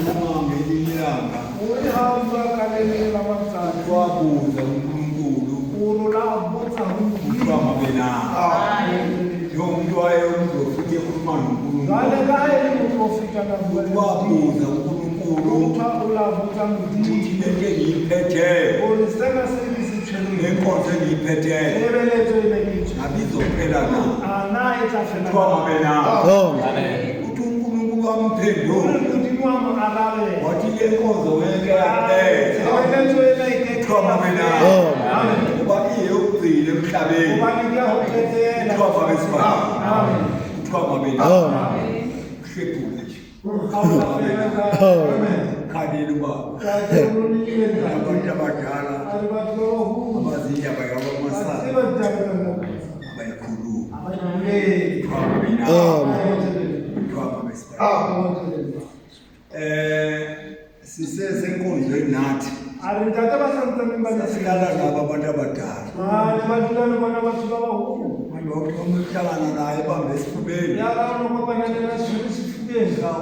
ngenyanga uyahamba kalelele lamantsana wabuza uNkulunkulu uthiwa mabe nawo lo muntu wayemzofike ukhuluma noNkulunkulu wabuza uNkulunkulu ukuthi lento engiyiphethe nenkonzo engiyiphetheyo abizophela na kuthiwa mabe nawo uthi uNkulunkulu wamphendula wathi le nkonzo weke yaphethe kuthiwa mabe nawo ngoba iyeyokugcina emhlabeni kuthiwa mabe sibani kuthiwa mabe nawo kuhlephule nje khaleli ubaba abantu abadala abazindaba yabamasana abayikhuluma kuthiwa mabe nawo kuthiwa mabe sibani sisesenkonzweni nathi sihlala nabo abantu abadala uhlangana naye ebambe esifubeni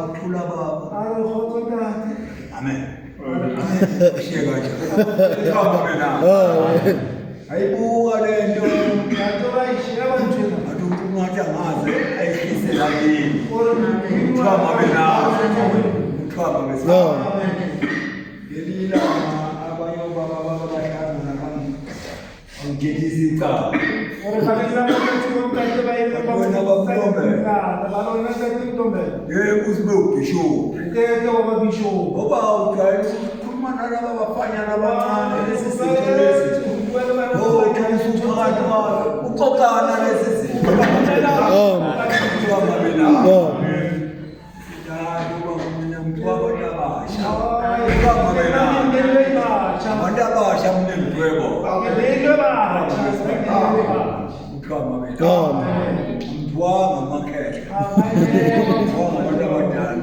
uthula baba amen shiyeka nje ayibuka le nto athi ungathi angaze ayihlisela kini kuthiwa mabe nazo kuthiwa mabe ngelila abanye obaba abahlangana angithethisa icala uzibe ubhishophu ngoba ujwayele ukukhuluma nalaba abafanyana abancane lesi zinto lezi uphakathi kwayo uxoxana lezi zinto abantu abasha mnendwebo mntwanga amakhethe abantu abadala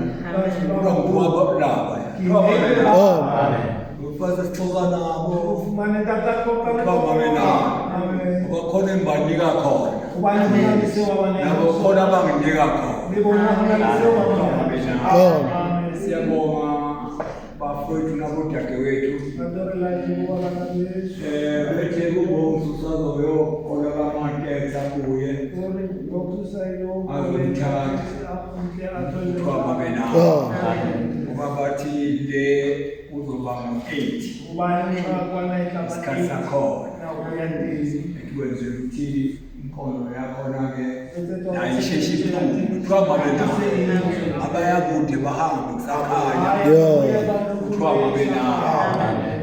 mntwanga abulaba ufase sixoxa nabo bakhona embanika khona nabo khona abanginika khona siyabonga bafowethu nabodadewethu bethe kubonsusazo yokhona kamateksi abuye azomthatha kuthiwa mabe nawo ngoba bathi le uzoba ngo-8 isikhathi sakhona ekwenze ukuthi inkono yakhona-ke nayisheshe iphume kuthiwa mabe nawo abayakude bahambe kusakhanya kuthiwa mabe nawo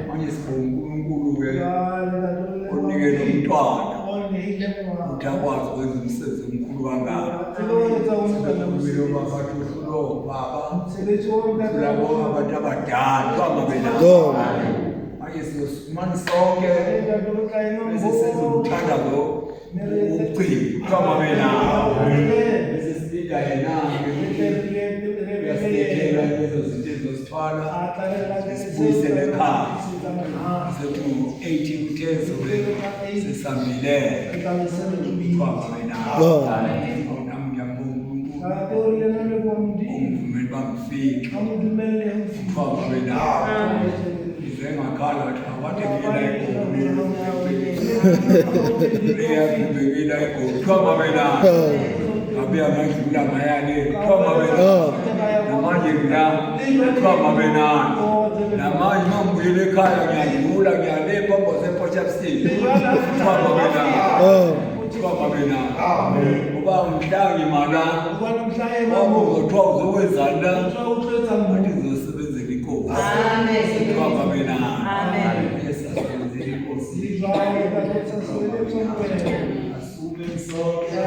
manje sibonga uNkulunkulu-ke onike nomntwana ukuthi akwazi ukwenza umsebenzi omkhulu kangaka ukhulumile obafathi uhlulo baba labo abantu abadala kuthiwa mabe nawo manje siyosumani sonke bese senza umthandazo wokugcina kuthiwa mabe nawo bese silinda yena-ke uyasilethela lezo zinto ezosithwala sibuyisele ekhaya seku-8 kutezo sesambile kuthiwa mabe nawo nami ngiyambonga uNkulunkulu ongivumeli bangifika kuthiwa mabe nawo ngakhala abantu ngiyela eyakubekela kuthiwa mabe nawo abuya ngadlula mayale kuthiwa mabe nawo namanje ngila kuthiwa mabe nawo namanje mangibuyela ekhaya ngiyadlula ngiyale phambi sePortshepstone kuthiwa mabe nawo kuthiwa mabe nawo ngoba ngihlanga imala wabuzothiwa uzokwenzani la athi ngizosebenzela inkosi kuthiwa mabe nawo esasebenzela inkosi asuke sonke